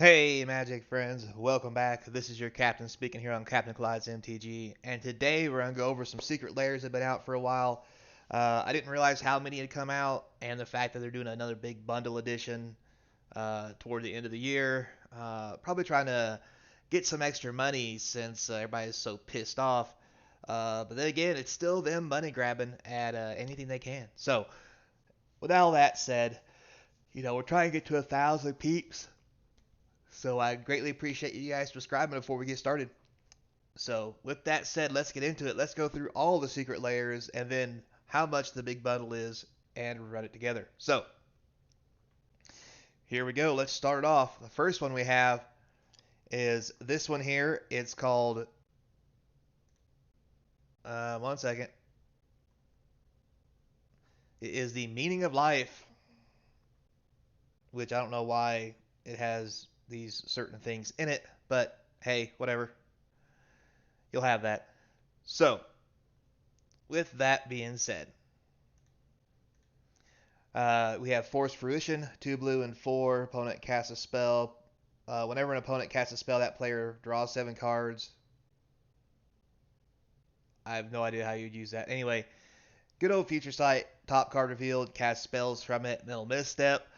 Hey, Magic friends, welcome back. This is your captain speaking here on Captain Clyde's MTG, and today we're going to go over some secret layers that have been out for a while. I didn't realize how many had come out, and the fact that they're doing another big bundle edition toward the end of the year. Probably trying to get some extra money since everybody's so pissed off. But then again, it's still them money grabbing at anything they can. So, with all that said, we're trying to get to 1,000 peeps. So I greatly appreciate you guys subscribing before we get started. So with that said, let's get into it. Let's go through all the secret layers and then how much the big bundle is and run it together. So here we go. Let's start it off. The first one we have is this one here. It's called, one second. It is the meaning of life, which I don't know why it has these certain things in it, but hey, whatever. You'll have that. So with that being said, we have Force Fruition, 2 blue and 4. Opponent casts a spell. Whenever an opponent casts a spell, that player draws 7 cards. I have no idea how you'd use that. Anyway, good old Future Sight. Top card revealed. Cast spells from it. Mental Misstep.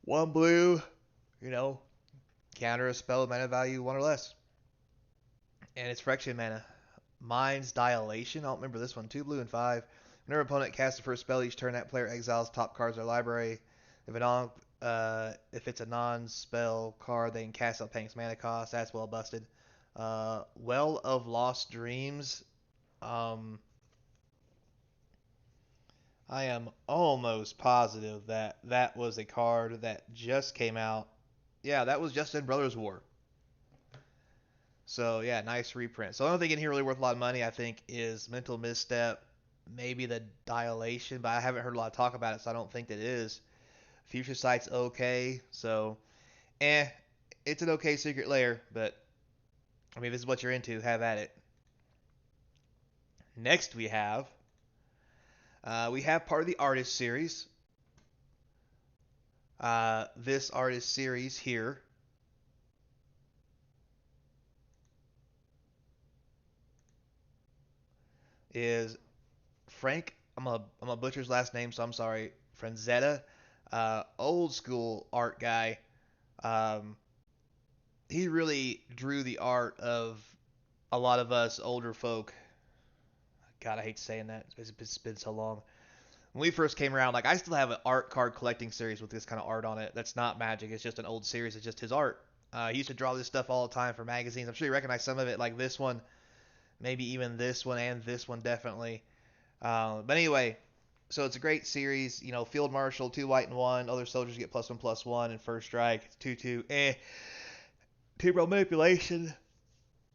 1 blue. You know, counter a spell with mana value 1 or less. And it's Friction mana. Mind's Dilation. I don't remember this one. 2 blue and 5. Whenever opponent casts the first spell each turn, that player exiles top cards of their library. If it's a non-spell card, they can cast out paying its mana cost. That's well busted. Well of Lost Dreams. I am almost positive that that was a card that just came out. Yeah, that was just in Brothers War. So yeah, nice reprint. So the only thing in here really worth a lot of money, I think, is Mental Misstep, maybe the Dilation, but I haven't heard a lot of talk about it, so I don't think that it is. Future Sight's okay, so eh, it's an okay secret layer, but I mean, if this is what you're into, have at it. Next, we have part of the artist series. This artist series here is Frank. I'm a butcher's last name, so I'm sorry. Franzetta, old school art guy. Um, he really drew the art of a lot of us older folk. God, I hate saying that. It's been so long. When we first came around, like I still have an art card collecting series with this kind of art on it. That's not Magic. It's just an old series. It's just his art. He used to draw this stuff all the time for magazines. I'm sure you recognize some of it, like this one, maybe even this one and this one definitely. But anyway, so it's a great series. You know, Field Marshal, 2 white and 1. Other soldiers get +1/+1 and first strike. It's 2/2. Two-row manipulation.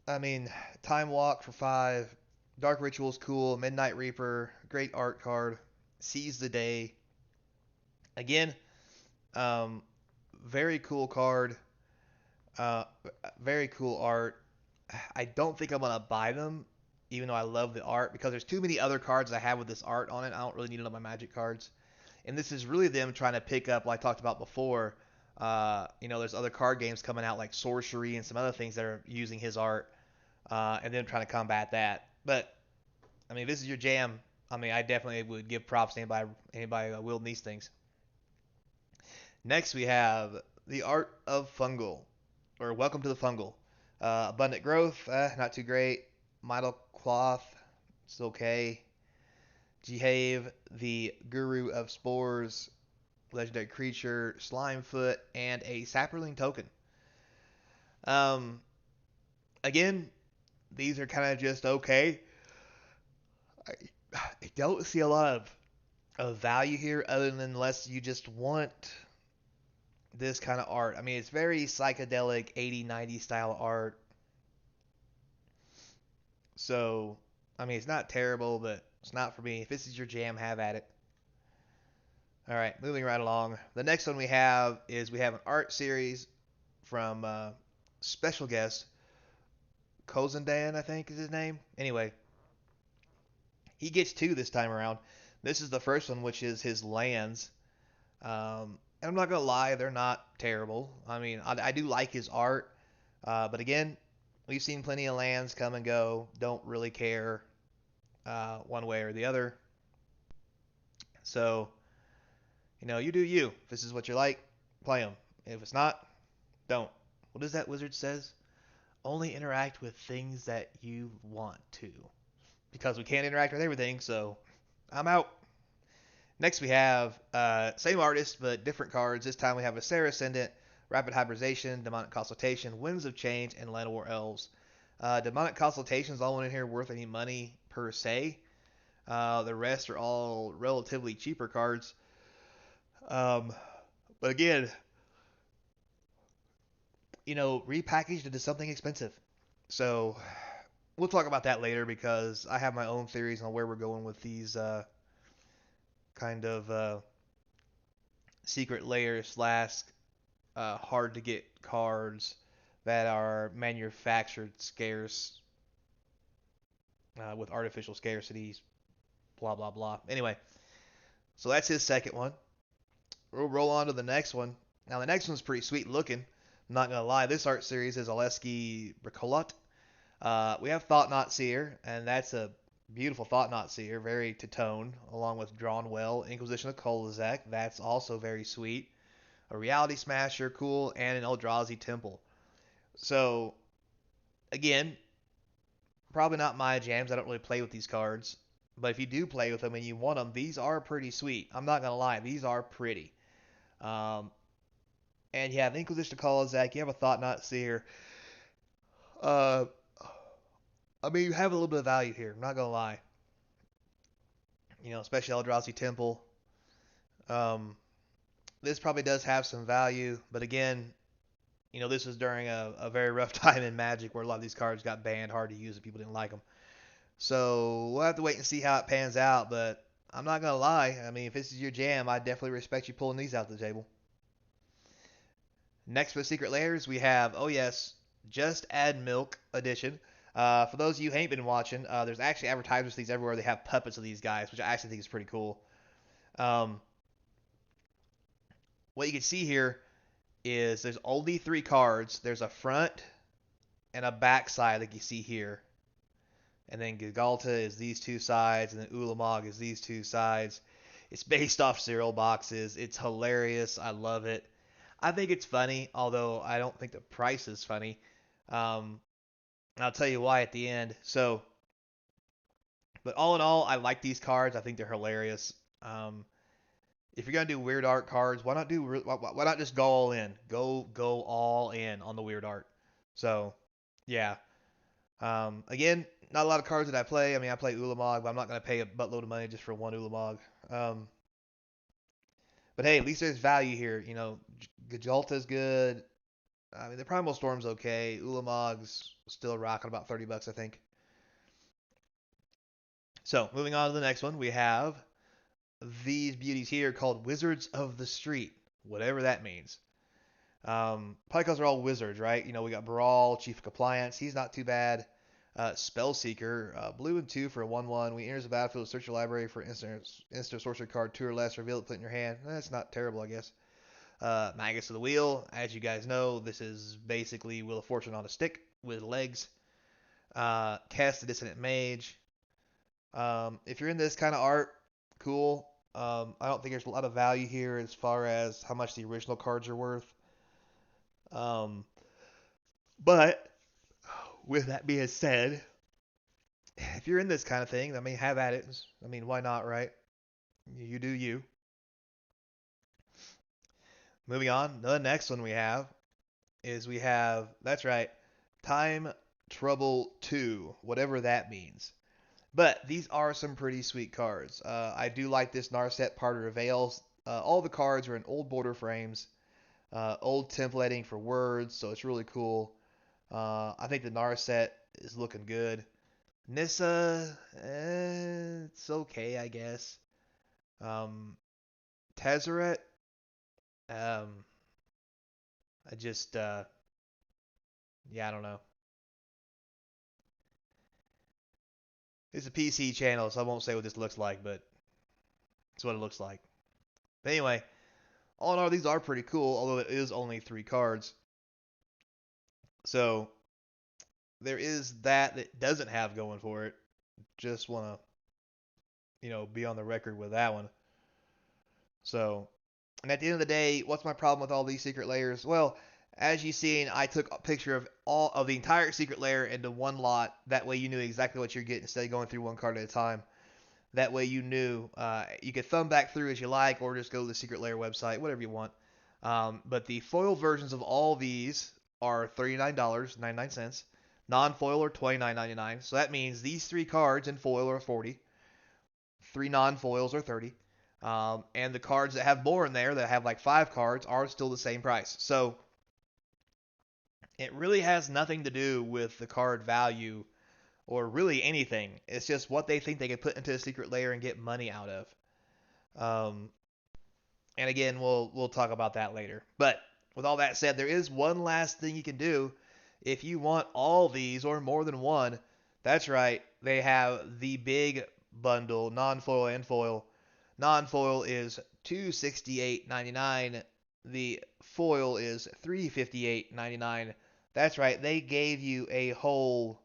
I mean, Time Walk for 5. Dark Ritual's cool. Midnight Reaper, great art card. Seize the Day. Again, um, very cool card. Uh, very cool art. I don't think I'm gonna buy them, even though I love the art, because there's too many other cards I have with this art on it. I don't really need it on my Magic cards, and this is really them trying to pick up, like I talked about before. There's other card games coming out like Sorcery and some other things that are using his art, and then trying to combat that. But I mean, if this is your jam, I mean, I definitely would give props to anybody wielding these things. Next, we have the Art of Fungal, or Welcome to the Fungal. Abundant Growth, not too great. Midal Cloth, it's okay. Jihave, the Guru of Spores, Legendary Creature, Slimefoot, and a Sapperling token. Um, again, these are kind of just okay. I, I don't see a lot of value here other than unless you just want this kind of art. I mean, it's very psychedelic 80, 90 style art. So, I mean, it's not terrible, but it's not for me. If this is your jam, have at it. All right, moving right along. The next one we have an art series from special guest Kozendan, I think is his name. Anyway, he gets 2 this time around. This is the first one, which is his lands. And I'm not gonna lie, they're not terrible. I mean, I do like his art, but again, we've seen plenty of lands come and go. Don't really care one way or the other. So you do you. If this is what you like, play them. If it's not, don't. What is that wizard says? Only interact with things that you want to. Because we can't interact with everything, so I'm out. Next we have same artist but different cards. This time we have a Sarah Ascendant, Rapid Hybridization, Demonic Consultation, Winds of Change, and Land of War Elves. Demonic Consultation is the only one in here worth any money per se. The rest are all relatively cheaper cards. Um, but again, repackaged into something expensive. So we'll talk about that later because I have my own theories on where we're going with these kind of secret layers slash hard to get cards that are manufactured scarce with artificial scarcities, blah blah blah. Anyway, so that's his second one. We'll roll on to the next one. Now the next one's pretty sweet looking. I'm not gonna lie, this art series is Oleski Bricolot. We have Thought Knot Seer, and that's a beautiful Thought Knot Seer, very to tone, along with Drawn Well, Inquisition of Kolazek. That's also very sweet. A Reality Smasher, cool, and an Eldrazi Temple. So, again, probably not my jams. I don't really play with these cards. But if you do play with them and you want them, these are pretty sweet. I'm not going to lie. These are pretty. Um, and you have Inquisition of Kolazek. You have a Thought Knot Seer. Uh, I mean, you have a little bit of value here. I'm not going to lie. Especially Eldrazi Temple. Um, this probably does have some value. But again, this was during a very rough time in Magic where a lot of these cards got banned, hard to use, and people didn't like them. So we'll have to wait and see how it pans out. But I'm not gonna lie. I mean, if this is your jam, I definitely respect you pulling these out to the table. Next for the Secret Layers, we have, oh yes, Just Add Milk edition. For those of you who ain't been watching, there's actually advertisements for these everywhere. They have puppets of these guys, which I actually think is pretty cool. Um, what you can see here is there's only 3 cards. There's a front and a back side like you see here. And then Gigalta is these 2 sides, and then Ulamog is these 2 sides. It's based off cereal boxes. It's hilarious. I love it. I think it's funny, although I don't think the price is funny. Um, I'll tell you why at the end. So, but all in all, I like these cards. I think they're hilarious. If you're gonna do weird art cards, why not just go all in? Go all in on the weird art. So, yeah. Again, not a lot of cards that I play. I mean, I play Ulamog, but I'm not going to pay a buttload of money just for one Ulamog. But hey, at least there's value here. Gajalta's good. I mean, the Primal Storm's okay. Ulamog's still rocking about $30, I think. So, moving on to the next one, we have these beauties here called Wizards of the Street, whatever that means. Probably because they're all wizards, right? We got Brawl, Chief of Compliance. He's not too bad. Spellseeker, blue and 2 for a 1/1. When he enters the battlefield, search your library for instant sorcery card 2 or less. Reveal it, put it in your hand. That's not terrible, I guess. Magus of the Wheel. As you guys know, this is basically Wheel of Fortune on a stick with legs. Cast the Dissonant Mage. If you're in this kind of art, cool. I don't think there's a lot of value here as far as how much the original cards are worth. But with that being said, if you're in this kind of thing, I mean, have at it. I mean, why not, right? You do you. Moving on, the next one we have, that's right, Time Trouble 2, whatever that means. But these are some pretty sweet cards. I do like this Narset Parter of Veils. All the cards are in old border frames, old templating for words, so it's really cool. I think the Narset is looking good. Nissa, it's okay, I guess. Um, Tezzeret, um, I just, yeah, I don't know. It's a PC channel, so I won't say what this looks like, but it's what it looks like. But anyway, all in all, these are pretty cool, although it is only 3 cards. So there is that doesn't have going for it. Just want to, be on the record with that one. So, and at the end of the day, what's my problem with all these secret layers? Well, as you seen, I took a picture of all of the entire secret layer into one lot. That way you knew exactly what you're getting instead of going through one card at a time. That way you knew you could thumb back through as you like, or just go to the secret layer website, whatever you want. But the foil versions of all these are $39.99. Non-foil are $29.99. So that means these 3 cards in foil are 40. 3 non-foils are 30. And the cards that have more in there, that have like 5 cards, are still the same price. So it really has nothing to do with the card value or really anything. It's just what they think they can put into a secret layer and get money out of. Um, and again, we'll talk about that later. But with all that said, there is one last thing you can do if you want all these or more than one. That's right, they have the big bundle, non-foil and foil. Non-foil is $268.99. The foil is $358.99. That's right, they gave you a whole,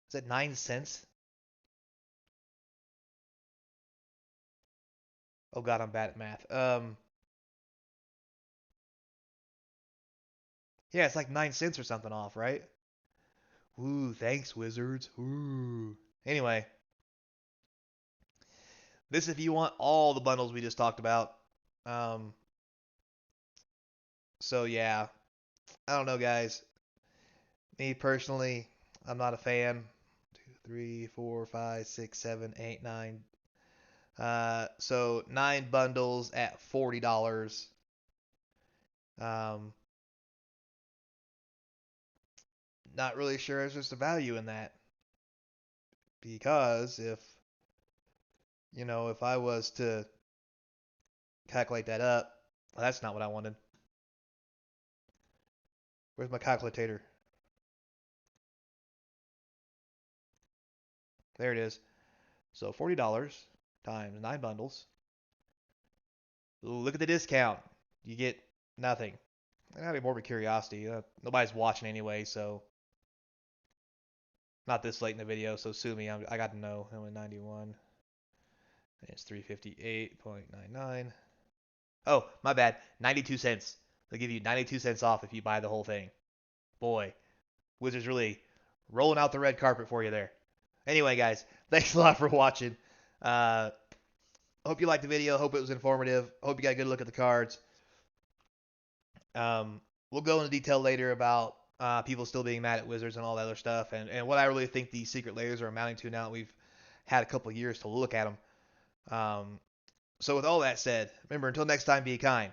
is it 9 cents? Oh god, I'm bad at math. Yeah, it's like 9 cents or something off, right? Ooh, thanks, Wizards. Ooh. Anyway, this if you want all the bundles we just talked about. Um, so yeah, I don't know, guys. Me personally, I'm not a fan. 2, 3, 4, 5, 6, 7, 8, 9. So 9 bundles at $40. Um, not really sure there's just a value in that because if I was to calculate that up, well, that's not what I wanted. Where's my calculator? There it is. So $40 times 9 bundles. Ooh, look at the discount. You get nothing. That'd be more of a curiosity. Nobody's watching anyway, so not this late in the video. So sue me. I got to know. 91. It's 358.99. Oh, my bad. 92 cents. They'll give you 92 cents off if you buy the whole thing. Boy, Wizards really rolling out the red carpet for you there. Anyway, guys, thanks a lot for watching. Uh, hope you liked the video. Hope it was informative. Hope you got a good look at the cards. We'll go into detail later about people still being mad at Wizards and all that other stuff, and what I really think these secret layers are amounting to now that we've had a couple of years to look at them. So with all that said, remember, until next time, be kind.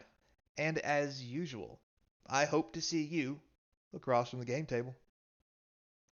And as usual, I hope to see you across from the game table.